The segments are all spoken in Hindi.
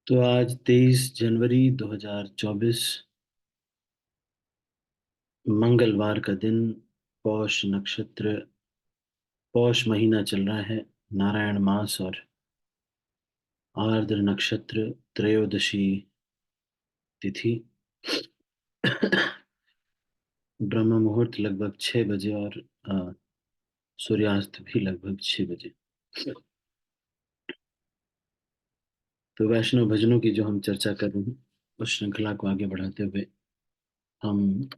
तो आज 23 जनवरी 2024 मंगलवार का दिन। पौष नक्षत्र, पौष महीना चल रहा है। नारायण मास और आर्द्र नक्षत्र, त्रयोदशी तिथि। ब्रह्म मुहूर्त लगभग 6 बजे और सूर्यास्त भी लगभग 6 बजे। तो वैष्णव भजनों की जो हम चर्चा कर रहे हैं, उस श्रृंखला को आगे बढ़ाते हुए हम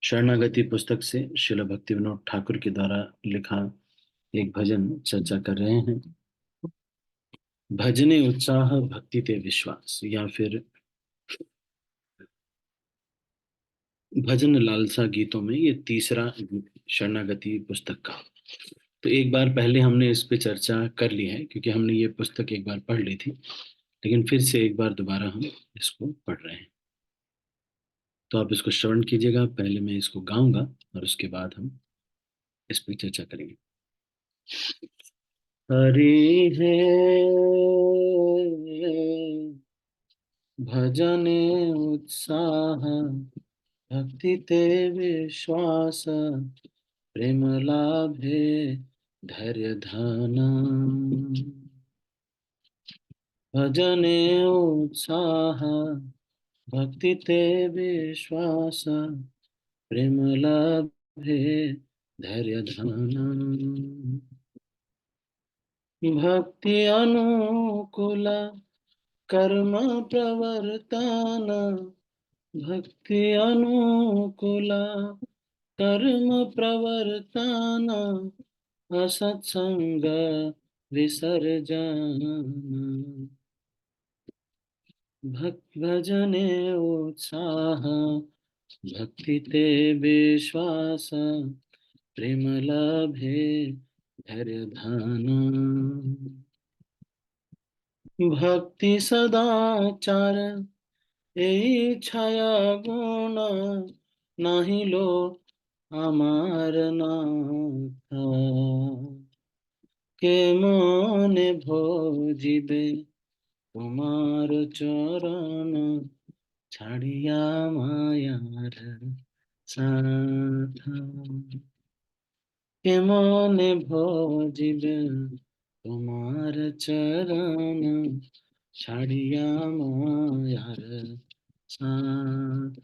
शरणागति पुस्तक से श्रील भक्ति विनोद ठाकुर के द्वारा लिखा एक भजन चर्चा कर रहे हैं। भजने उत्साह भक्ति ते विश्वास, या फिर भजन लालसा गीतों में ये तीसरा गीत शरणागति पुस्तक का। तो एक बार पहले हमने इस पे चर्चा कर ली है, क्योंकि हमने ये पुस्तक एक बार पढ़ ली थी, लेकिन फिर से एक बार दोबारा हम इसको पढ़ रहे हैं। तो आप इसको श्रवण कीजिएगा। पहले मैं इसको गाऊंगा और उसके बाद हम इस पे चर्चा करेंगे। हरि है भजने उत्साह भक्ति ते विश्वास, प्रेम लाभे धैर्य धन। भजने उत्साह भक्ति ते विश्वास, प्रेम लाभे धैर्य धन। भक्ति अनुकूल कर्म प्रवर्तन, भक्ति अनुकूल कर्म प्रवर्तन, असत्संग विसर्जन। भक्त भजने उत्साह भक्ति ते विश्वास, प्रेम लभे धैर्य धन। भक्ति सदाचार এই ছায়া গুণ নাহিল আমার নাথ, কে মনে ভজিবে তোমার চরণ, ছাড়িয়া মায়ার সাথ। কে মনে ভজিবে তোমার চরণ, ছাড়িয়া মায়ার সাথ।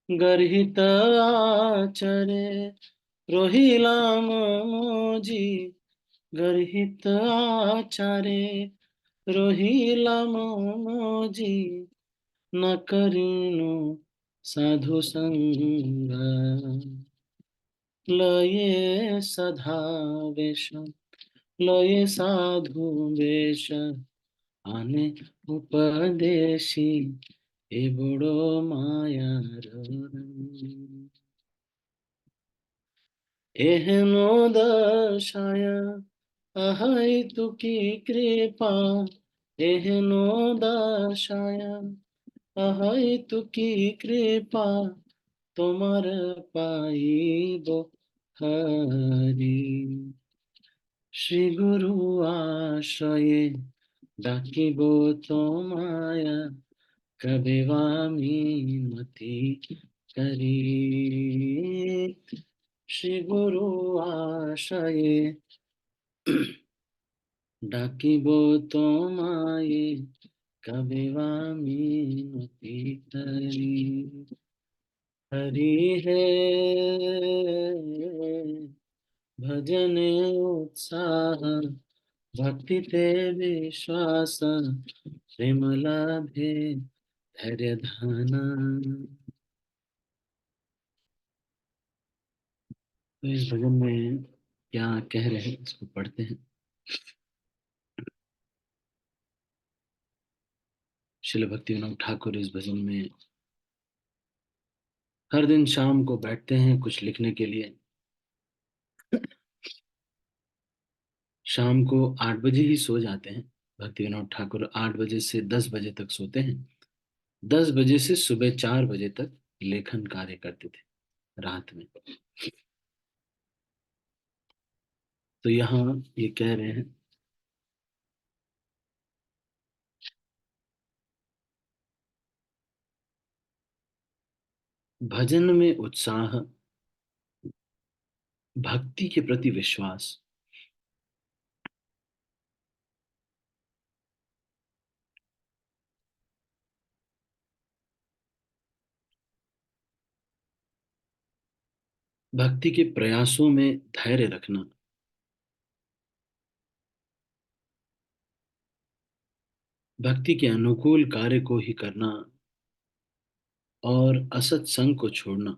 गर्हित आचरे রহিলাম মজি, गर्हित आचारे রহিলাম মজি, न करिनु साधु संग। लये सधा वेश, लये साधु वेश, आने उपदेशी এ বড় মায়ার রঙ। এহেন দশায় আহাই তু কি কৃপা, এহেন দশায় আহাই তু কি কৃপা, তোমার পাইব হরি। শ্রী গুরু আশ্রয়ে ডাকিব তোমায়, कभी वामी मति करी। श्री गुरु आशये डाकिब তোমায়, कभी वामी मति करी। हरि है भजने उत्साह भक्ति ते विश्वास, प्रेम लाभे धैर्य धाना। तो इस भजन में क्या कह रहे हैं, इसको पढ़ते हैं। श्रील भक्ति विनोद ठाकुर इस भजन में हर दिन शाम को बैठते हैं कुछ लिखने के लिए। शाम को 8 बजे ही सो जाते हैं। भक्ति विनोद ठाकुर 8 बजे से 10 बजे तक सोते हैं। 10 बजे से सुबह 4 बजे तक लेखन कार्य करते थे रात में। तो यहाँ ये कह रहे हैं भजन में उत्साह, भक्ति के प्रति विश्वास, भक्ति के प्रयासों में धैर्य रखना, भक्ति के अनुकूल कार्य को ही करना और असत संग को छोड़ना,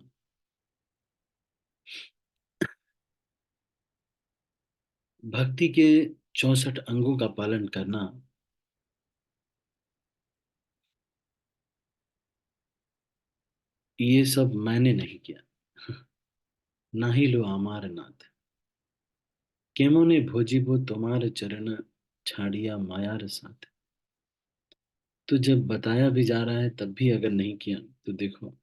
भक्ति के 64 अंगों का पालन करना, ये सब मैंने नहीं किया। ना ही लो आमार नाथ, केमोने भोजिबो तुम्हारे चरण, छाड़िया मायार साथ। तो जब बताया भी जा रहा है तब भी अगर नहीं किया तो देखो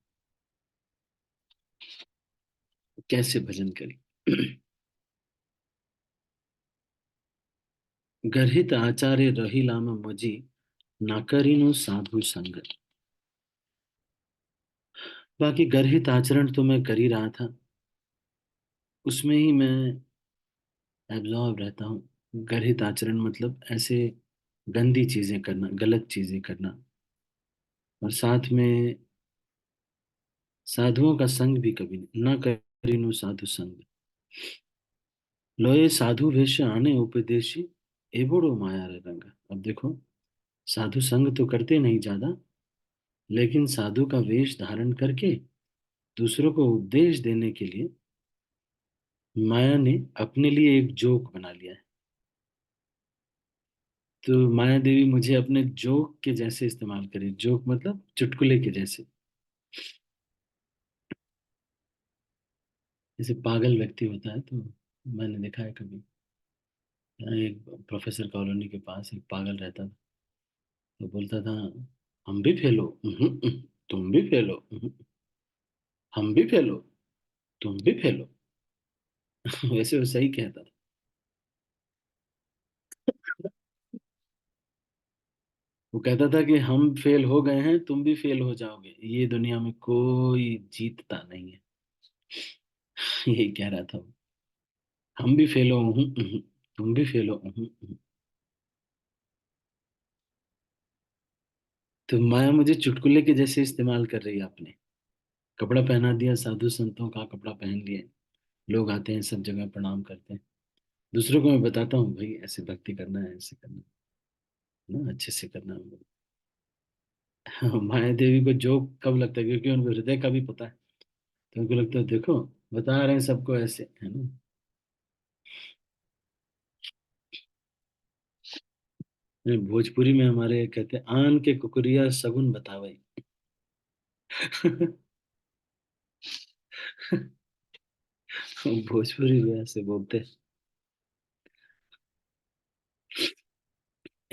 कैसे भजन करें। गर्हित आचार्य रहिलाम मजी, ना करीनो साधु संग। बाकी गर्हित आचरण तो मैं कर ही रहा था, उसमें ही मैं एब्जॉर्ब रहता हूँ। गर्हित आचरण मतलब ऐसे गंदी चीजें करना, गलत चीजें करना, और साथ में साधुओं का संग भी कभी नहीं, ना करीनु साधु संग। लोए साधु वेश आने उपदेशी, एबोड़ो माया रे रंग। अब देखो, साधु संग तो करते नहीं ज्यादा, लेकिन साधु का वेश धारण करके दूसरों को उपदेश देने के लिए माया ने अपने लिए एक जोक बना लिया है। तो माया देवी मुझे अपने जोक के जैसे इस्तेमाल करे। जोक मतलब चुटकुले के जैसे। जैसे पागल व्यक्ति होता है, तो मैंने देखा है कभी, यहाँ एक प्रोफेसर कॉलोनी के पास एक पागल रहता था। तो बोलता था, हम भी फेल हो, तुम भी फेल हो, हम भी फेल हो, तुम भी फेल हो। वैसे वो सही कहता था। वो कहता था कि हम फेल हो गए हैं, तुम भी फेल हो जाओगे, ये दुनिया में कोई जीतता नहीं है। यही कह रहा था वो। हम भी फेल हो, तुम भी फेल हो, तो माया मुझे चुटकुले के जैसे इस्तेमाल कर रही है आपने। कपड़ा पहना दिया, साधु संतों का कपड़ा पहन लिए, लोग आते हैं सब जगह प्रणाम करते हैं। दूसरों को मैं बताता हूँ भाई ऐसे भक्ति करना है, ऐसे करना है ना, अच्छे से करना है। माया देवी को जोक कब लगता है, क्योंकि उनको हृदय का भी पता है। तो उनको लगता है देखो, बता रहे हैं सबको ऐसे, है ना। भोजपुरी में हमारे कहते हैं, आन के कुकुरिया सगुन बतावे। भोजपुरी में ऐसे बोलते हैं।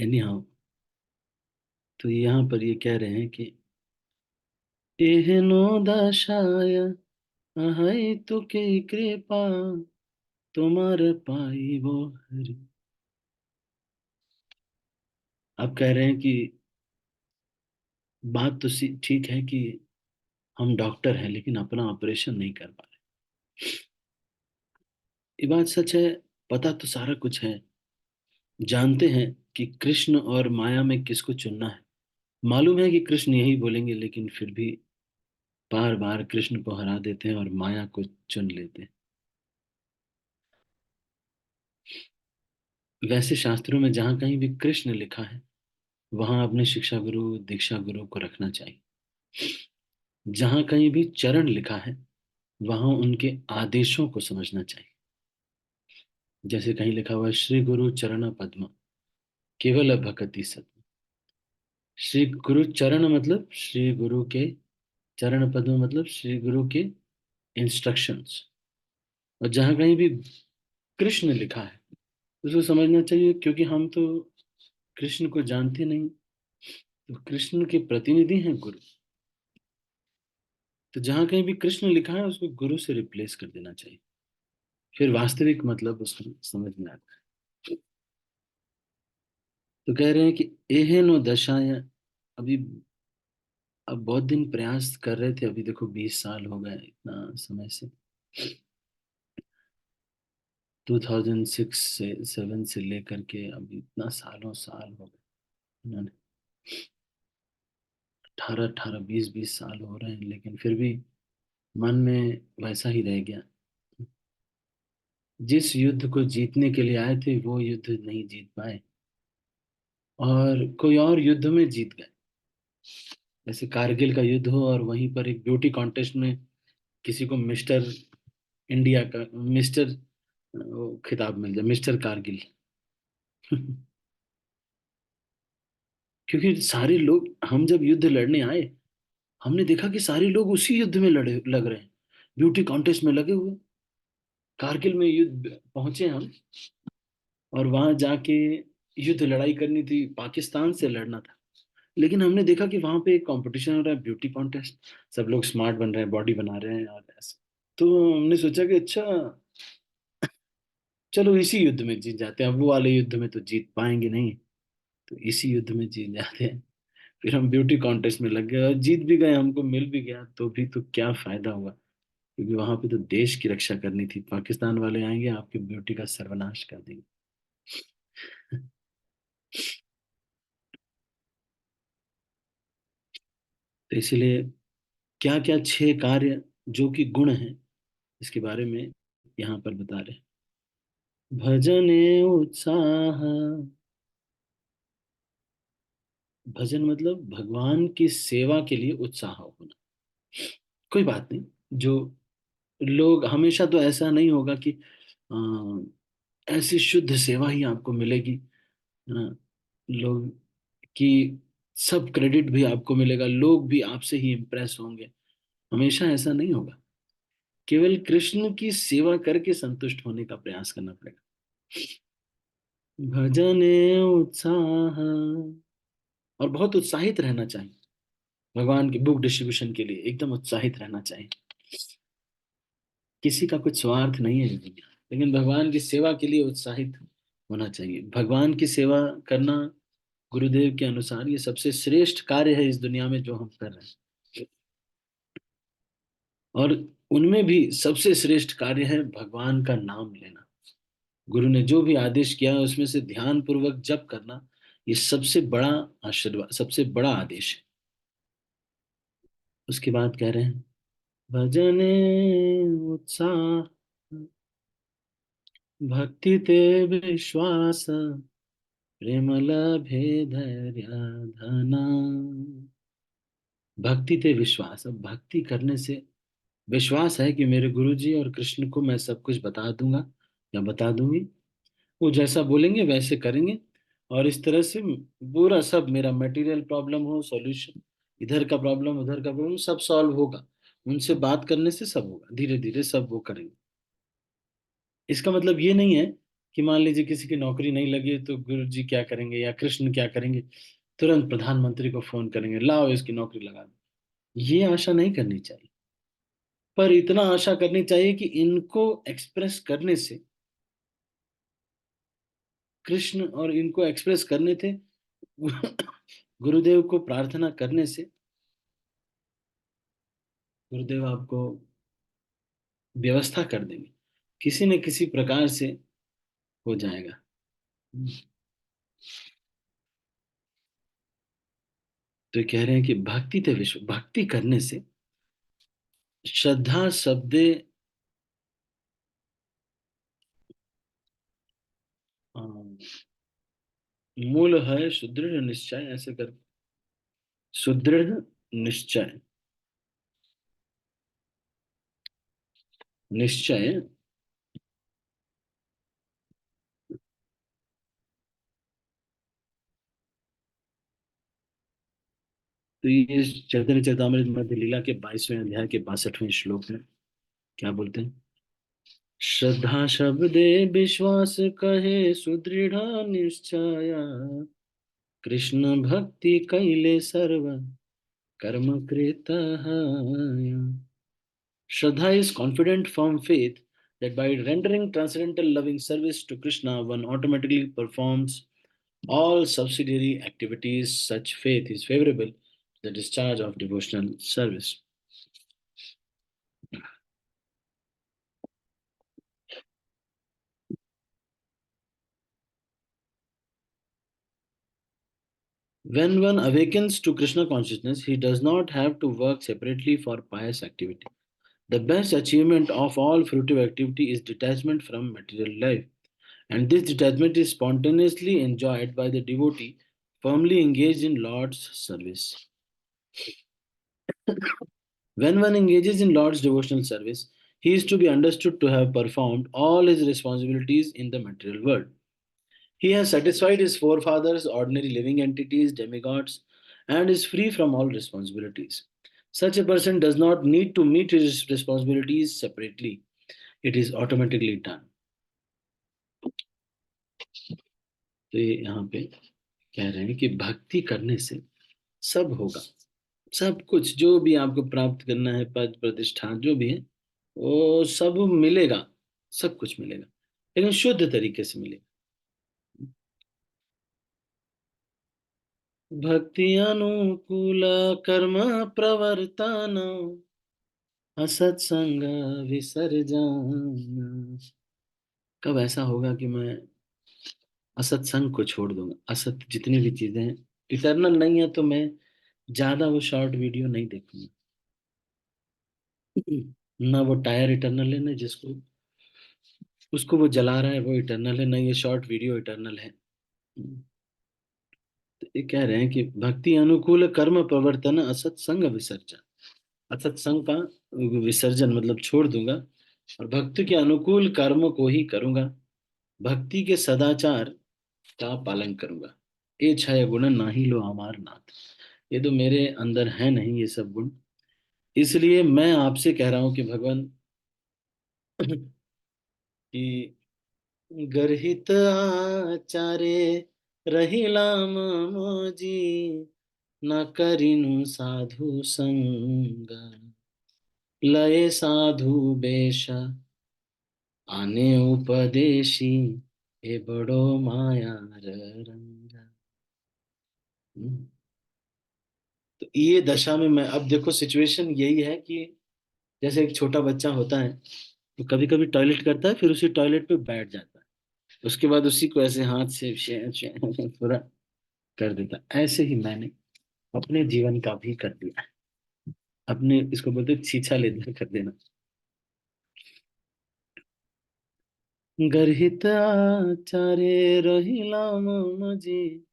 एनी हाउ, तो यहाँ पर ये कह रहे हैं कि एहनो दशाय अहै तुके कृपा, तुम्हार पाई वो हरि। आप कह रहे हैं कि बात तो ठीक है कि हम डॉक्टर हैं लेकिन अपना ऑपरेशन नहीं कर पा रहे। ये बात सच है। पता तो सारा कुछ है, जानते हैं कि कृष्ण और माया में किसको चुनना है। मालूम है कि कृष्ण यही बोलेंगे, लेकिन फिर भी बार बार कृष्ण को हरा देते हैं और माया को चुन लेते हैं। वैसे शास्त्रों में जहाँ कहीं भी कृष्ण लिखा है, वहां अपने शिक्षा गुरु दीक्षा गुरु को रखना चाहिए। जहाँ कहीं भी चरण लिखा है, वहां उनके आदेशों को समझना चाहिए। जैसे कहीं लिखा हुआ है, श्री गुरु चरण पद्म केवल भक्ति सत। श्री गुरु चरण मतलब श्री गुरु के चरण पद्म मतलब श्री गुरु के इंस्ट्रक्शंस। और जहाँ कहीं भी कृष्ण लिखा है, उसको समझना चाहिए, क्योंकि हम तो कृष्ण को जानते नहीं। तो कृष्ण के प्रतिनिधि हैं गुरु। तो जहाँ कहीं भी कृष्ण लिखा है, उसको गुरु से रिप्लेस कर देना चाहिए। फिर वास्तविक मतलब उसको समझ में आता है। तो कह रहे हैं कि एहेनो दशाएं, अभी अब बहुत दिन प्रयास कर रहे थे, अभी देखो 20 साल हो गए इतना समय से। 2006 से 7 से लेकर के अभी इतना सालों साल हो गए। उन्होंने 18 18 20 20 साल हो रहे हैं, लेकिन फिर भी मन में वैसा ही रह गया। जिस युद्ध को जीतने के लिए आए थे वो युद्ध नहीं जीत पाए, और कोई और युद्ध में जीत गए। जैसे कारगिल का युद्ध हो और वहीं पर एक ब्यूटी कॉन्टेस्ट में किसी को मिस्टर इंडिया का, मिस्टर वो खिताब मिल जाए, मिस्टर कारगिल। क्योंकि सारे लोग, हम जब युद्ध लड़ने आए, हमने देखा कि सारे लोग उसी युद्ध में लड़े लग रहे हैं, ब्यूटी कॉन्टेस्ट में लगे हुए। कारगिल में युद्ध पहुंचे हम, और वहां जाके युद्ध लड़ाई करनी थी, पाकिस्तान से लड़ना था। लेकिन हमने देखा कि वहां पे एक कंपटीशन हो रहा है, ब्यूटी कॉन्टेस्ट। सब लोग स्मार्ट बन रहे हैं, बॉडी बना रहे हैं और ऐसा। तो हमने सोचा कि अच्छा, चलो इसी युद्ध में जीत जाते हैं, अब वो वाले युद्ध में तो जीत पाएंगे नहीं, तो इसी युद्ध में जीत जाते हैं। फिर हम ब्यूटी कॉन्टेस्ट में लग गए और जीत भी गए, हमको मिल भी गया, तो भी तो क्या फायदा हुआ। क्योंकि वहां पे तो देश की रक्षा करनी थी, पाकिस्तान वाले आएंगे आपकी ब्यूटी का सर्वनाश कर देंगे। तो इसीलिए क्या क्या 6 कार्य जो कि गुण हैं, इसके बारे में यहाँ पर बता रहे हैं। भजने उत्साह। भजन मतलब भगवान की सेवा के लिए उत्साह होना। कोई बात नहीं, जो लोग हमेशा तो ऐसा नहीं होगा कि ऐसी शुद्ध सेवा ही आपको मिलेगी, हाँ, लोग की सब क्रेडिट भी आपको मिलेगा, लोग भी आपसे ही इम्प्रेस होंगे। हमेशा ऐसा नहीं होगा। केवल कृष्ण की सेवा करके संतुष्ट होने का प्रयास करना पड़ेगा। भजने उत्साह, और बहुत उत्साहित रहना चाहिए। भगवान की बुक डिस्ट्रीब्यूशन के लिए एकदम उत्साहित रहना चाहिए। किसी का कुछ स्वार्थ नहीं है इस दुनिया में, लेकिन भगवान की सेवा के लिए उत्साहित होना चाहिए। भगवान की सेवा करना गुरुदेव के अनुसार ये सबसे श्रेष्ठ कार्य है इस दुनिया में जो हम कर रहे हैं। और उनमें भी सबसे श्रेष्ठ कार्य है भगवान का नाम लेना। गुरु ने जो भी आदेश किया है उसमें से ध्यान पूर्वक जप करना, ये सबसे बड़ा आशीर्वाद, सबसे बड़ा आदेश है। उसके बाद कह रहे हैं भजने उत्साह, भक्ति ते विश्वास, प्रेम लभे धैर्य धना। भक्ति ते विश्वास, अब भक्ति करने से विश्वास है कि मेरे गुरु जी और कृष्ण को मैं सब कुछ बता दूंगा या बता दूंगी, वो जैसा बोलेंगे वैसे करेंगे। और इस तरह से पूरा सब मेरा मटेरियल प्रॉब्लम हो सॉल्यूशन, इधर का प्रॉब्लम उधर का प्रॉब्लम सब सॉल्व होगा। उनसे बात करने से सब होगा, धीरे धीरे सब वो करेंगे। इसका मतलब ये नहीं है कि मान लीजिए किसी की नौकरी नहीं लगी तो गुरु जी क्या करेंगे या कृष्ण क्या करेंगे, तुरंत प्रधानमंत्री को फोन करेंगे लाओ इसकी नौकरी लगा दो। ये आशा नहीं करनी चाहिए। पर इतना आशा करनी चाहिए कि इनको एक्सप्रेस करने से, कृष्ण और इनको एक्सप्रेस करने थे, गुरुदेव को प्रार्थना करने से गुरुदेव आपको व्यवस्था कर देंगे, किसी न किसी प्रकार से हो जाएगा। तो ये कह रहे हैं कि भक्ति थे विश्व, भक्ति करने से श्रद्धा शब्दे अ, मूल है सुदृढ़ निश्चय, ऐसे कर, सुदृढ़ निश्चय, निश्चय। तो ये चैतन्य चरितमृत मध्य लीला के 22वें अध्याय के 62वें श्लोक में क्या बोलते हैं। श्रद्धा शब्दे विश्वास कहे सुदृढ़ निश्चय, कृष्ण भक्ति कैले सर्व कर्म कृत। Shraddha is confident, firm faith that by rendering transcendental loving service to Krishna, one automatically performs all subsidiary activities. Such faith is favorable the discharge of devotional service. When one awakens to Krishna consciousness, he does not have to work separately for pious activity. The best achievement of all fruitive activity is detachment from material life, and this detachment is spontaneously enjoyed by the devotee firmly engaged in Lord's service. When one engages in Lord's devotional service, he is to be understood to have performed all his responsibilities in the material world. He has satisfied his forefathers, ordinary living entities, demigods, and is free from all responsibilities. Such a person does not need to meet his responsibilities separately, it is automatically done. तो ये यहाँ पे कह रहे हैं कि भक्ति करने से सब होगा, सब कुछ जो भी आपको प्राप्त करना है, पद प्रतिष्ठा जो भी है, वो सब मिलेगा, सब कुछ मिलेगा, लेकिन शुद्ध तरीके से मिलेगा। भक्ति अनुकूल कर्म प्रवर्तन असत्संग विसर्जन। कब ऐसा होगा कि मैं असत्संग को छोड़ दूंगा, असत जितनी भी चीजें हैं इटर्नल नहीं है, तो मैं ज्यादा वो शॉर्ट वीडियो नहीं देखूंगा। ना वो टायर इटर्नल है, ना जिसको उसको वो जला रहा है वो इटर्नल है, ना ये शॉर्ट वीडियो इटर्नल है। तो ये कह रहे हैं कि भक्ति अनुकूल कर्म प्रवर्तन असत्संग विसर्जन, असत्संग का विसर्जन मतलब छोड़ दूंगा, और भक्ति के अनुकूल कर्म को ही करूंगा, भक्ति के सदाचार का पालन करूंगा। ये छह गुण नाही लो हमार नाथ, ये तो मेरे अंदर है नहीं ये सब गुण, इसलिए मैं आपसे कह रहा हूं कि भगवान कि गर्हित आचार्य रहिला मोजी, न करिनु साधु संग, लय साधु बेश आने उपदेशी, ए बड़ो माया रंगा। हम्म। तो ये दशा में मैं, अब देखो सिचुएशन यही है कि जैसे एक छोटा बच्चा होता है, तो कभी कभी टॉयलेट करता है, फिर उसी टॉयलेट पे बैठ जाता है, उसके बाद उसी को ऐसे हाथ से पूरा कर देता है। ऐसे ही मैंने अपने जीवन का भी कर दिया है, अपने इसको बोलते हैं छीछा लेदर कर देना। गर्हित आचार्य रहिला मजी,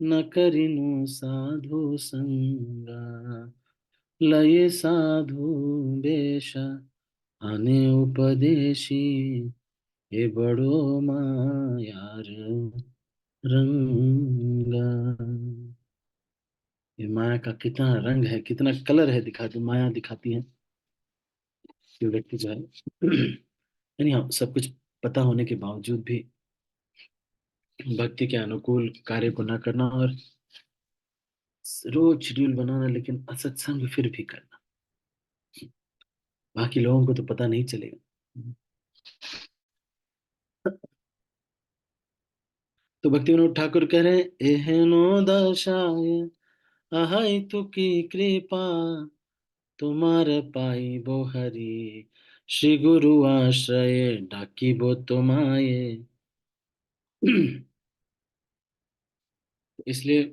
न करिनु साधु संगा, लये साधु बेश आने उपदेशी, ये बड़ो मायार रंगा। ये माया का कितना रंग है, कितना कलर है, दिखाती माया दिखाती है कि व्यक्ति जो है यानी हाँ, सब कुछ पता होने के बावजूद भी भक्ति के अनुकूल कार्य को न करना, और रोज शेड्यूल बनाना लेकिन असत्संग फिर भी करना, बाकी लोगों को तो पता नहीं चलेगा। तो भक्ति विनोद ठाकुर कह रहे हैं, एहनो दशाय अहाई तुकी कृपा, तुम्हार पाई बो हरि, श्री गुरु आश्रय डाकी बो तुम्हारे। इसलिए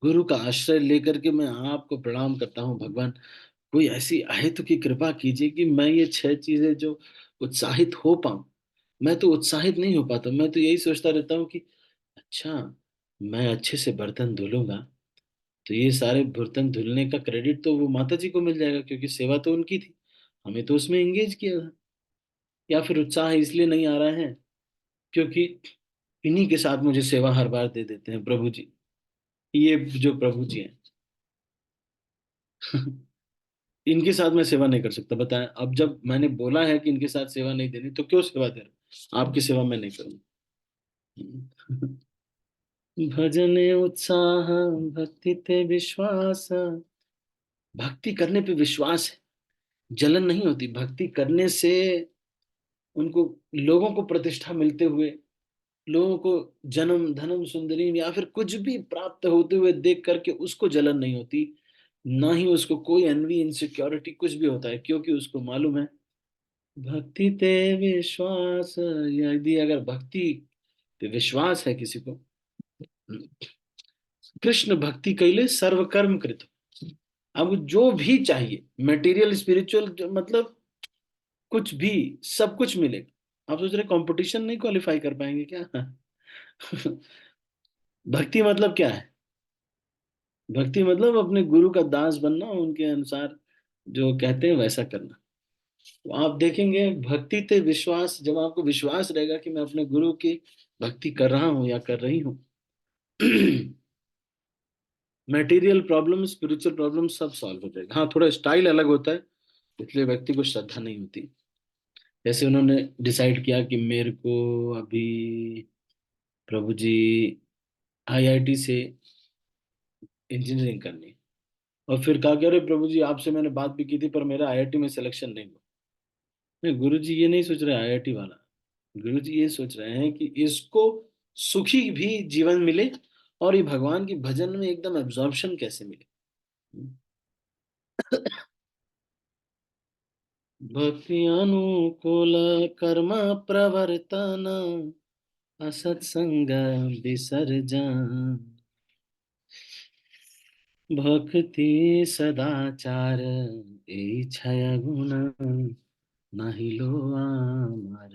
गुरु का आश्रय लेकर के मैं आपको प्रणाम करता हूँ भगवान, कोई ऐसी अहेतु की कृपा कीजिए कि मैं ये छह चीजें जो उत्साहित हो पाऊं। मैं तो उत्साहित नहीं हो पाता, मैं तो यही सोचता रहता हूँ कि अच्छा, मैं अच्छे से बर्तन धुलूंगा तो ये सारे बर्तन धुलने का क्रेडिट तो वो माता जी को मिल जाएगा, क्योंकि सेवा तो उनकी थी, हमें तो उसमें एंगेज किया था। या फिर उत्साह इसलिए नहीं आ रहा है क्योंकि इन्हीं के साथ मुझे सेवा हर बार दे देते हैं प्रभु जी, ये जो प्रभु जी हैं। इनके साथ मैं सेवा नहीं कर सकता, बताएं, अब जब मैंने बोला है कि इनके साथ सेवा नहीं देनी तो क्यों सेवा दे रहा हूं? आपकी सेवा मैं नहीं करूंगा। भजन उत्साह भक्ति ते विश्वास, भक्ति करने पे विश्वास है, जलन नहीं होती भक्ति करने से। उनको लोगों को प्रतिष्ठा मिलते हुए, लोगों को जन्म धनम सुंदरी या फिर कुछ भी प्राप्त होते हुए देख करके उसको जलन नहीं होती, ना ही उसको कोई एनवी इनसिक्योरिटी कुछ भी होता है, क्योंकि उसको मालूम है भक्ति ते विश्वास। यदि अगर भक्ति पे विश्वास है किसी को, कृष्ण भक्ति कैले सर्व कर्म कृत। अब जो भी चाहिए, मटेरियल स्पिरिचुअल, मतलब कुछ भी, सब कुछ मिलेगा। आप सोच रहे कंपटीशन नहीं क्वालिफाई कर पाएंगे क्या? भक्ति मतलब क्या है? भक्ति मतलब अपने गुरु का दास बनना, उनके अनुसार जो कहते हैं वैसा करना। तो आप देखेंगे भक्ति ते विश्वास, जब आपको विश्वास रहेगा कि मैं अपने गुरु की भक्ति कर रहा हूं या कर रही हूँ, मटेरियल प्रॉब्लम, स्पिरिचुअल प्रॉब्लम सब सॉल्व हो जाएगा। हाँ, थोड़ा स्टाइल अलग होता है, इसलिए व्यक्ति को श्रद्धा नहीं होती। जैसे उन्होंने डिसाइड किया कि मेरे को अभी प्रभु जी आईआईटी से इंजीनियरिंग करनी है, और फिर कहा कि अरे प्रभु जी आपसे मैंने बात भी की थी पर मेरा आईआईटी में सिलेक्शन नहीं हुआ। नहीं, गुरु जी ये नहीं सोच रहे आईआईटी वाला, गुरु जी ये सोच रहे हैं कि इसको सुखी भी जीवन मिले, और ये भगवान की भजन में एकदम एब्जॉर्प्शन कैसे मिले। भक्ति अनुकूल कर्म प्रवर्तन, असत्संग विसर्जन, भक्ति सदाचार ए छय गुण, नाही लो आमर।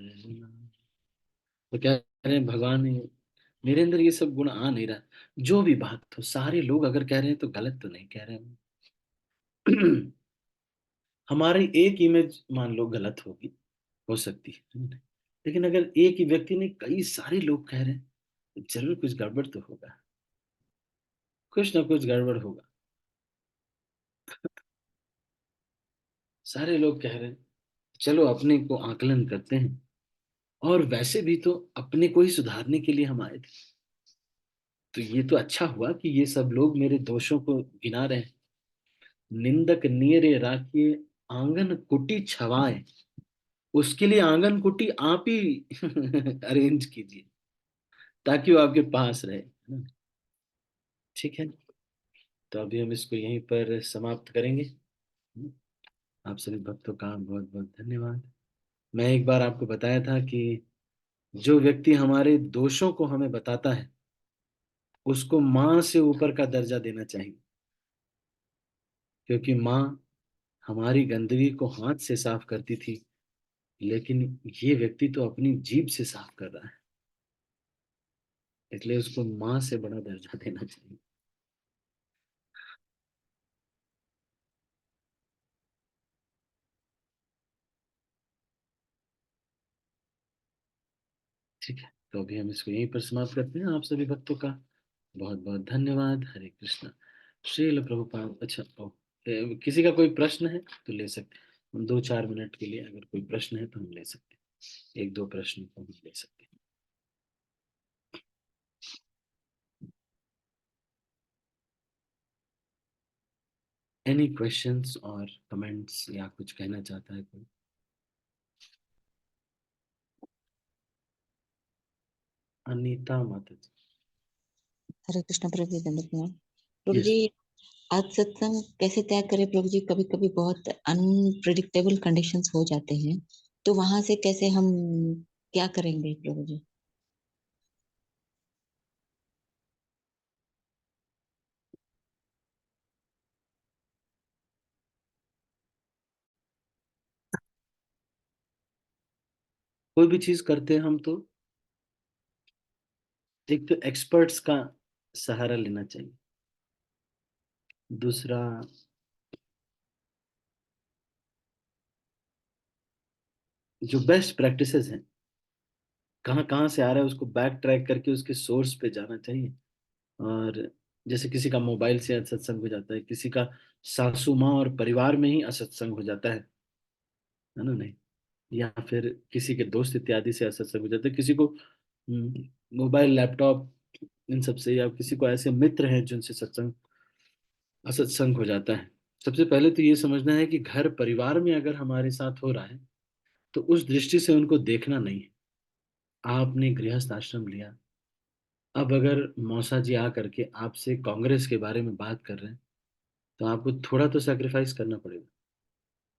तो क्या कह रहे हैं भगवान ने, मेरे अंदर ये सब गुण आ नहीं रहा। जो भी बात हो, सारे लोग अगर कह रहे हैं तो गलत तो नहीं कह रहे हैं। हमारी एक इमेज मान लो गलत होगी, हो सकती है, लेकिन अगर एक ही व्यक्ति ने कई सारे लोग कह रहे हैं तो जरूर कुछ गड़बड़ तो होगा, कुछ ना कुछ गड़बड़ होगा। सारे लोग कह रहे हैं, चलो अपने को आकलन करते हैं। और वैसे भी तो अपने को ही सुधारने के लिए हम आए थे। तो ये तो अच्छा हुआ कि ये सब लोग मेरे दोषों को गिना रहे हैं। निंदक नियरे राखिए, आंगन कुटी छवाए। उसके लिए आंगन कुटी आप ही अरेंज कीजिए, ताकि वो आपके पास रहे, है ना? ठीक है, तो अभी हम इसको यहीं पर समाप्त करेंगे। आप सभी भक्तों का बहुत बहुत धन्यवाद। मैं एक बार आपको बताया था कि जो व्यक्ति हमारे दोषों को हमें बताता है, उसको माँ से ऊपर का दर्जा देना चाहिए, क्योंकि माँ हमारी गंदगी को हाथ से साफ करती थी, लेकिन ये व्यक्ति तो अपनी जीभ से साफ कर रहा है, इसलिए उसको माँ से बड़ा दर्जा देना चाहिए। ठीक है, तो अभी हम इसको यहीं पर समाप्त करते हैं। आप सभी भक्तों का बहुत बहुत धन्यवाद। हरे कृष्णा। श्रील प्रभुपाद। अच्छा, किसी का कोई प्रश्न है तो ले सकते हैं। हम 2-4 मिनट के लिए अगर कोई प्रश्न है तो हम ले सकते हैं, 1-2 प्रश्न को हम ले सकते हैं। एनी क्वेश्चंस और कमेंट्स, या कुछ कहना चाहता है कोई? अनीता माता जी। हरे कृष्ण प्रभु जी, दंडक प्रणाम। प्रभु यस। जी, आज सत्संग कैसे त्याग करें प्रभु जी? कभी कभी बहुत अनप्रिडिक्टेबल कंडीशंस हो जाते हैं, तो वहां से कैसे हम क्या करेंगे प्रभु जी? कोई भी चीज करते हैं हम तो एक तो एक्सपर्ट्स का सहारा लेना चाहिए। दूसरा, जो बेस्ट प्रैक्टिसेस हैं, कहाँ कहाँ से आ रहा है उसको बैक ट्रैक करके उसके सोर्स पे जाना चाहिए। और जैसे किसी का मोबाइल से असत्संग हो जाता है, किसी का सासू माँ और परिवार में ही असत्संग हो जाता है ना? नहीं, या फिर किसी के दोस्त इत्यादि से असत्संग हो जाता है, किसी को मोबाइल लैपटॉप इन सब से, या किसी को ऐसे मित्र हैं जिनसे सत्संग असत्संग हो जाता है। सबसे पहले तो ये समझना है कि घर परिवार में अगर हमारे साथ हो रहा है तो उस दृष्टि से उनको देखना नहीं है। आपने गृहस्थ आश्रम लिया, अब अगर मौसा जी आ करके आपसे कांग्रेस के बारे में बात कर रहे हैं, तो आपको थोड़ा तो सैक्रिफाइस करना पड़ेगा।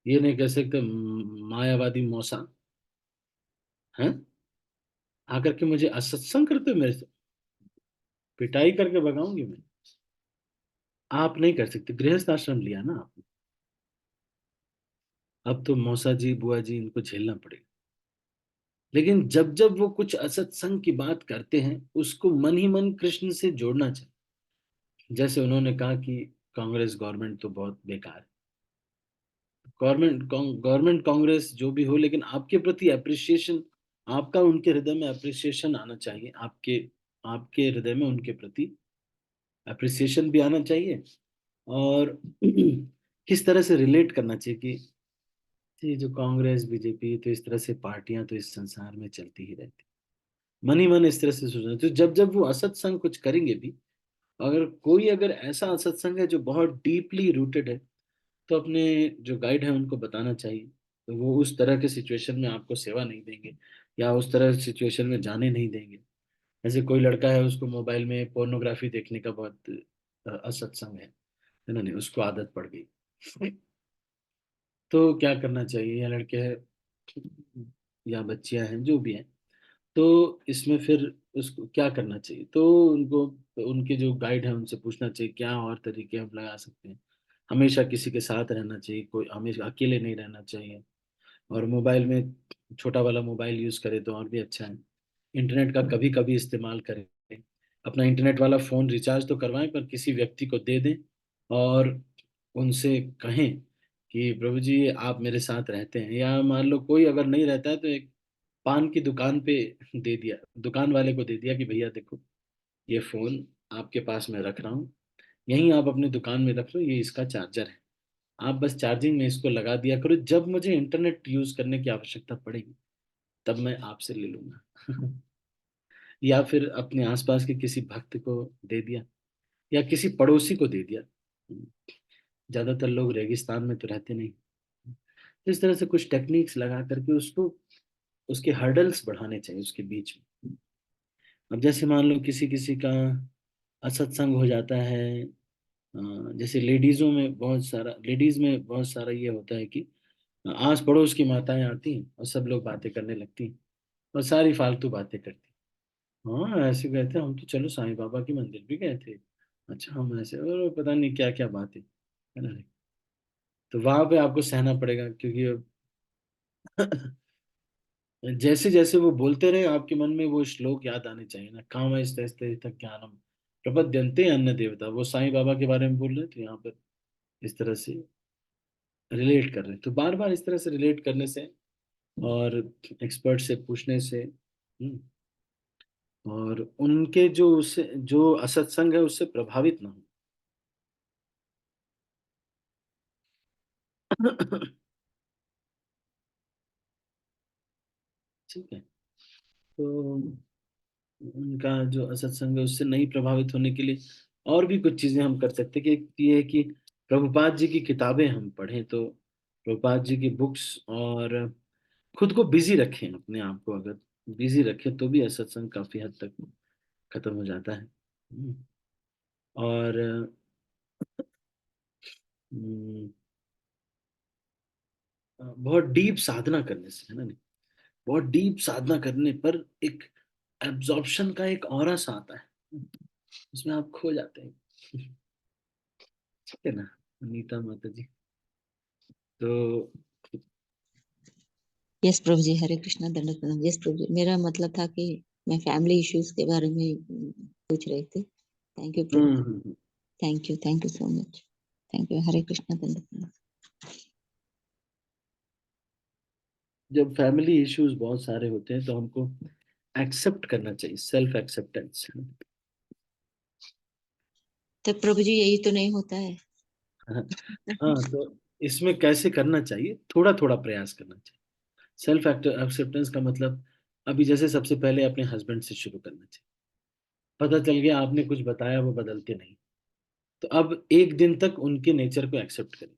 ये नहीं कह सकते मायावादी मौसा हैं आकर के मुझे असत्संग करते हो मेरे से, पिटाई करके भगाऊंगी मैं। आप नहीं कर सकते, गृहस्थ आश्रम लिया ना आपने। अब तो मौसा जी बुआ जी इनको झेलना पड़ेगा। लेकिन जब जब वो कुछ असत्संग की बात करते हैं, उसको मन ही मन कृष्ण से जोड़ना चाहिए। जैसे उन्होंने कहा कि कांग्रेस गवर्नमेंट तो बहुत बेकार है। गवर्नमेंट कांग्रेस जो भी हो, लेकिन आपके प्रति अप्रिसिएशन, आपका उनके हृदय में अप्रिसिएशन आना चाहिए। आपके आपके हृदय में उनके प्रति अप्रिसिएशन भी आना चाहिए। और किस तरह से रिलेट करना चाहिए कि ये जो कांग्रेस बीजेपी, तो इस तरह से पार्टियां तो इस संसार में चलती ही रहती। मन ही मन इस तरह से सोचना। तो जब जब वो असत्संग कुछ करेंगे भी, अगर ऐसा असत्संग है जो बहुत डीपली रूटेड है, तो अपने जो गाइड है उनको बताना चाहिए। तो वो उस तरह के सिचुएशन में आपको सेवा नहीं देंगे, या उस तरह सिचुएशन में जाने नहीं देंगे। ऐसे कोई लड़का है, उसको मोबाइल में पोर्नोग्राफी देखने का बहुत असत्संग है ना, नहीं उसको आदत पड़ गई। तो क्या करना चाहिए, या लड़के हैं या बच्चियां हैं जो भी हैं, तो इसमें फिर उसको क्या करना चाहिए, तो उनको, उनके जो गाइड है उनसे पूछना चाहिए क्या और तरीके हम लगा सकते हैं। हमेशा किसी के साथ रहना चाहिए, कोई हमेशा अकेले नहीं रहना चाहिए। और मोबाइल में छोटा वाला मोबाइल यूज करे तो और भी अच्छा है। इंटरनेट का कभी कभी इस्तेमाल करें। अपना इंटरनेट वाला फोन रिचार्ज तो करवाएं, पर किसी व्यक्ति को दे दें और उनसे कहें कि प्रभु जी आप मेरे साथ रहते हैं। या मान लो कोई अगर नहीं रहता है, तो एक पान की दुकान पे दे दिया, दुकान वाले को दे दिया कि भैया देखो, ये फोन आपके पास मैं रख रहा हूँ, यहीं आप अपनी दुकान में रख लो, ये इसका चार्जर है, आप बस चार्जिंग में इसको लगा दिया करो, जब मुझे इंटरनेट यूज करने की आवश्यकता पड़ेगी तब मैं आपसे ले लूंगा। या फिर अपने आसपास के किसी भक्त को दे दिया, या किसी पड़ोसी को दे दिया। ज्यादातर लोग रेगिस्तान में तो रहते नहीं। तो इस तरह से कुछ टेक्निक्स लगा करके उसको, उसके हर्डल्स बढ़ाने चाहिए उसके बीच में। अब जैसे मान लो किसी किसी का असत्संग हो जाता है, जैसे लेडीज में बहुत सारा ये होता है कि आस पड़ोस की माताएं आती हैं और सब लोग बातें करने लगती हैं, और सारी फालतू बातें करती हैं। हाँ ऐसे गए थे हम तो, चलो साईं बाबा के मंदिर भी गए थे, अच्छा हम ऐसे, और पता नहीं क्या क्या बातें, है ना। तो वहां पे आपको सहना पड़ेगा, क्योंकि जैसे जैसे वो बोलते रहे, आपके मन में वो श्लोक याद आने चाहिए ना, कामस्तस्ते ज्ञानम प्रपद्यन्ते अन्य देवता, वो साईं बाबा के बारे में बोल रहे थे यहाँ पर, इस तरह से रिलेट कर रहे हैं। तो बार बार इस तरह से रिलेट करने से और एक्सपर्ट से पूछने से, और उनके जो उससे जो असत्संग है उससे प्रभावित ना हो। ठीक है। तो उनका जो असत्संग है उससे नहीं प्रभावित होने के लिए और भी कुछ चीजें हम कर सकते हैं, कि ये है कि प्रभुपाद जी की किताबें हम पढ़ें, तो प्रभुपाद जी की बुक्स, और खुद को बिजी रखें, अपने आप को अगर बिजी रखें तो भी असत्संग काफी हद तक खत्म हो जाता है। और हम्म, बहुत डीप साधना करने से, है ना, नहीं बहुत डीप साधना करने पर एक एब्जॉर्प्शन का एक ऑरा सा आता है, उसमें आप खो जाते हैं। ठीक है ना अनीता माता जी। तो यस प्रभु जी, हरे कृष्णा, दंडवत प्रणाम। यस प्रभु जी, मेरा मतलब था कि मैं फैमिली इश्यूज के बारे में पूछ रही थी। थैंक यू प्रभु जी। Hmm. Thank you so much. Thank you, Hare Krishna, दंडवत प्रणाम। जब फैमिली इश्यूज बहुत सारे होते हैं, तो हमको एक्सेप्ट करना चाहिए, सेल्फ एक्सेप्टेंस। तो प्रभु जी यही तो नहीं होता है। हाँ, तो इसमें कैसे करना चाहिए, थोड़ा थोड़ा प्रयास करना चाहिए। सेल्फ एक्सेप्टेंस का मतलब, अभी जैसे सबसे पहले अपने हस्बैंड से शुरू करना चाहिए। पता चल गया आपने कुछ बताया वो बदलते नहीं, तो अब एक दिन तक उनके नेचर को एक्सेप्ट करें,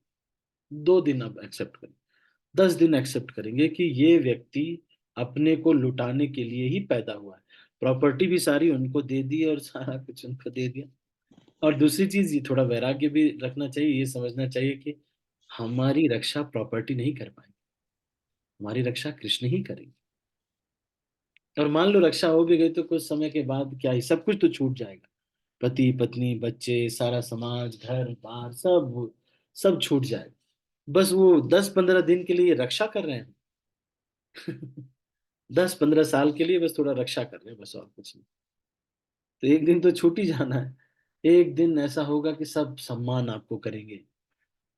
2 दिन अब एक्सेप्ट करें, 10 दिन एक्सेप्ट करेंगे कि ये व्यक्ति अपने को लुटाने के लिए ही पैदा हुआ है। प्रॉपर्टी भी सारी उनको दे दी और सारा कुछ उनको दे दिया, और दूसरी चीज, ये थोड़ा वैराग्य भी रखना चाहिए, ये समझना चाहिए कि हमारी रक्षा प्रॉपर्टी नहीं कर पाएंगे, हमारी रक्षा कृष्ण ही करेंगे। और मान लो रक्षा हो भी गई तो कुछ समय के बाद क्या ही, सब कुछ तो छूट जाएगा। पति पत्नी बच्चे सारा समाज घर बार सब, सब छूट जाएगा। बस वो 10-15 दिन के लिए रक्षा कर रहे हैं। 10-15 साल के लिए बस थोड़ा रक्षा कर रहे हैं, बस और कुछ नहीं। तो एक दिन तो छूट ही जाना है। एक दिन ऐसा होगा कि सब सम्मान आपको करेंगे,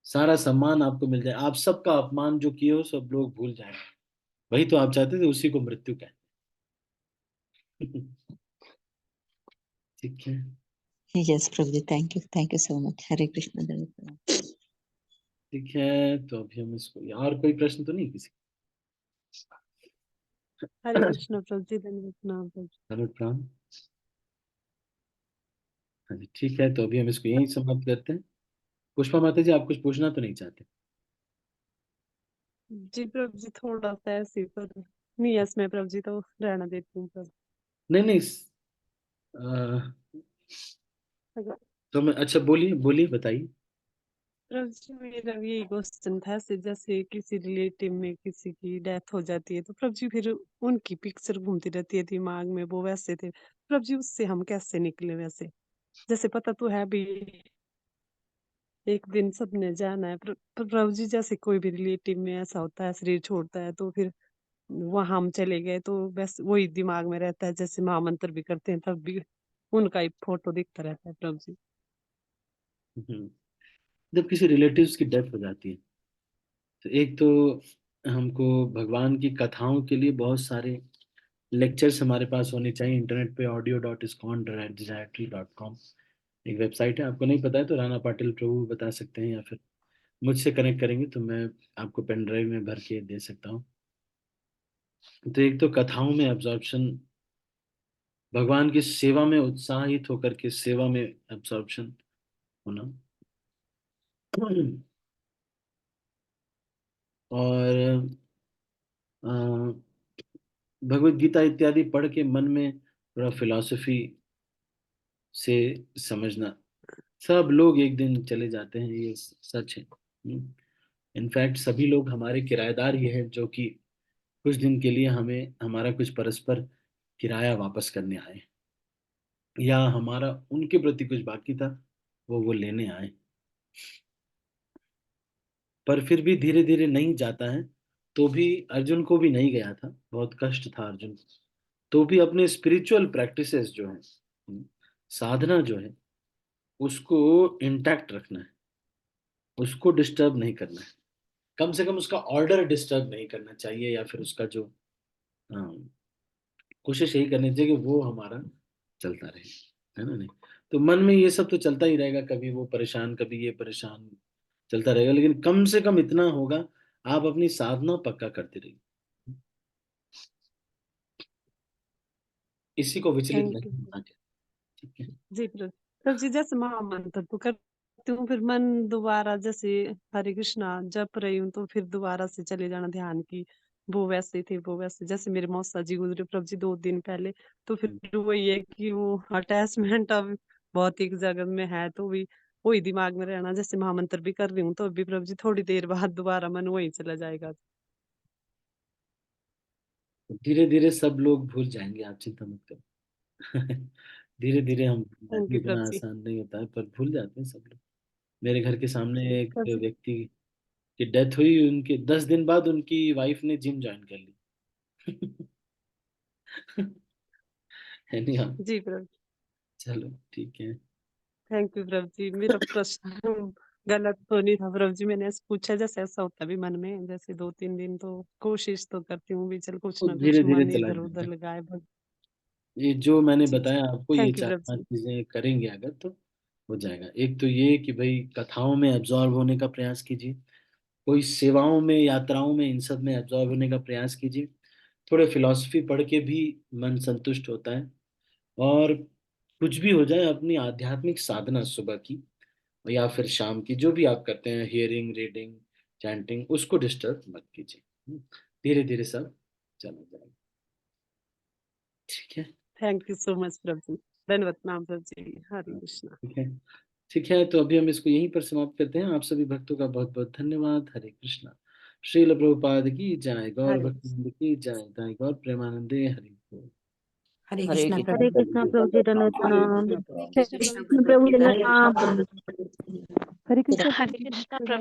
सारा सम्मान आपको मिल जाए, आप सबका अपमान जो किए हो सब लोग भूल जाएंगे। वही तो आप चाहते थे, उसी को मृत्यु कहते हैं। ठीक है। यस प्रभु जी, thank you so much. Hare Krishna धन्यवाद। ठीक है, तो अभी हम इसको, और कोई प्रश्न तो नहीं किसी? हरे कृष्ण प्रभु जी, धन्यवाद प्रणाम प्रभु जी। हेलो प्राण। हाँ जी, ठीक है, तो अभी हम इसको यहीं समाप्त करते हैं। पुष्पा माता जी, आप कुछ पूछना तो नहीं चाहते? जी प्रभु जी, थोड़ा सा ऐसे ही, पर नहीं इसमें प्रभु जी तो रहना देती हूँ प्रभु। नहीं नहीं, अ, अगर तो मैं, अच्छा बोलिए बोलिए बताइए। प्रभु जी मेरा भी यही क्वेश्चन था, जैसे किसी रिलेटिव में किसी की डेथ हो जाती है तो प्रभु जी फिर उनकी पिक्चर घूमती रहती है दिमाग में, वो वैसे थे प्रभु जी, उससे हम कैसे निकले वैसे? जैसे पता तो है भी एक दिन सबने जाना है, पर प्रभु जी जैसे कोई भी रिलेटिव में ऐसा होता है, शरीर छोड़ता है तो फिर वहां हम चले गए तो बस वही दिमाग में रहता है, जैसे महामंत्र भी करते हैं तब भी उनका ही फोटो दिखता रहता है प्रभु जी। हम्म, जब किसी रिलेटिव्स की डेथ हो जाती है, तो एक तो हमको भगवान की कथाओं के लिए बहुत सारे लेक्चर्स हमारे पास होने चाहिए। इंटरनेट पे audio.iscon.com एक वेबसाइट है, आपको नहीं पता है तो राणा पाटिल प्रभु बता सकते हैं, या फिर मुझसे कनेक्ट करेंगे तो मैं आपको पेन ड्राइव में भर के दे सकता हूँ। तो एक तो कथाओं में एब्जॉर्प्शन, भगवान की सेवा में उत्साहित होकर के सेवा में एब्जॉर्प्शन होना, और भगवत गीता इत्यादि पढ़ के मन में थोड़ा फिलॉसफी से समझना। सब लोग एक दिन चले जाते हैं, ये सच है। इनफैक्ट सभी लोग हमारे किराएदार ही हैं, जो कि कुछ दिन के लिए हमें हमारा कुछ परस्पर किराया वापस करने आए, या हमारा उनके प्रति कुछ बाकी था वो लेने आए। पर फिर भी धीरे धीरे नहीं जाता है। तो भी अर्जुन को भी नहीं गया था, बहुत कष्ट था अर्जुन को। तो भी अपने स्पिरिचुअल प्रैक्टिसेस जो है, साधना जो है, उसको इंटैक्ट रखना है, उसको डिस्टर्ब नहीं करना है। कम से कम उसका ऑर्डर डिस्टर्ब नहीं करना चाहिए, या फिर उसका जो, हाँ, कोशिश यही करनी चाहिए कि वो हमारा चलता रहे, है ना? नहीं तो मन में ये सब तो चलता ही रहेगा, कभी वो परेशान कभी ये परेशान, चलता रहेगा। लेकिन कम से कम इतना होगा, आप अपनी साधना पक्का करते रहिए, इसी को विचलित थैंक नहीं यू होना चाहिए। ठीक है। जी प्रभु। प्रभु जी जैसे महामंत्र तो करती हूँ, फिर मन दोबारा जैसे हरे कृष्णा जप रही हूँ तो फिर दोबारा से चले जाना ध्यान की, वो वैसे थे वो वैसे। जैसे मेरे मौसा जी गुजरे प्रभु जी 2 दिन पहले, तो फिर वही है कि वो अटैचमेंट अब बहुत एक जगह में है, तो भी वही दिमाग में रहना। जैसे महामंत्र भी कर रही हूँ तो अभी प्रभु जी थोड़ी देर बाद दोबारा मन वही चला जाएगा। धीरे धीरे सब लोग भूल जाएंगे, आप चिंता मत करो। धीरे धीरे हम भूल थैंक जाएंगे, यू प्रभु इतना जी। आसान नहीं होता है, पर भूल जाते हैं सब लोग। मेरे घर के सामने एक प्रभु जी। व्यक्ति की डेथ हुई, उनके 10 दिन बाद उनकी वाइफ ने जिम ज्वाइन कर ली। है नहीं? हाँ, जी प्रभु। चलो ठीक है। थैंक यू प्रभु जी, मेरा प्रश्न गलत तो नहीं था प्रभु जी, मैंने ऐसे पूछा जैसे ऐसा होता भी मन में, जैसे 2-3 दिन तो कोशिश तो करती हूँ भी चल कुछ वो ना धीरे कुछ धीरे मन चला इधर उधर जाएगा। लगाए ये जो मैंने जी जी। बताया आपको, ये थैंक यू चार प्रभु पांच जी। चीजें करेंगे अगर तो हो जाएगा। एक तो ये कि भाई कथाओं में एब्जॉर्ब होने का प्रयास कीजिए, कोई सेवाओं में यात्राओं में इन सब में एब्जॉर्ब होने का प्रयास कीजिए। थोड़े फिलॉसफी पढ़ के भी मन संतुष्ट होता है। और कुछ भी हो जाए, अपनी आध्यात्मिक साधना सुबह की या फिर शाम की जो भी आप करते हैं, हियरिंग रीडिंग चैंटिंग, उसको डिस्टर्ब मत कीजिए। धीरे धीरे सब चला जाएगा। ठीक है। थैंक यू सो मच प्रभु जी। धन्यवाद प्रणाम प्रभु जी। हरे कृष्णा। ठीक है, तो अभी हम इसको यहीं पर समाप्त करते हैं। आप सभी भक्तों का बहुत बहुत धन्यवाद। हरे कृष्णा। श्रील प्रभुपाद की जय, गौर हरे भक्तवृंद की जय, दाई गौर प्रेमानंदे। हरि बोल। हरे हरे कृष्णा कृष्णा प्रभु। हरे कृष्णा प्रभु जी, धन्यवाद प्रणाम। कृष्णा प्रभु जी। प्रभु जी, हरे कृष्णा प्रणाम। प्रभु। हरे कृष्णा हरे प्रभु जी। कृष्णा प्रभु।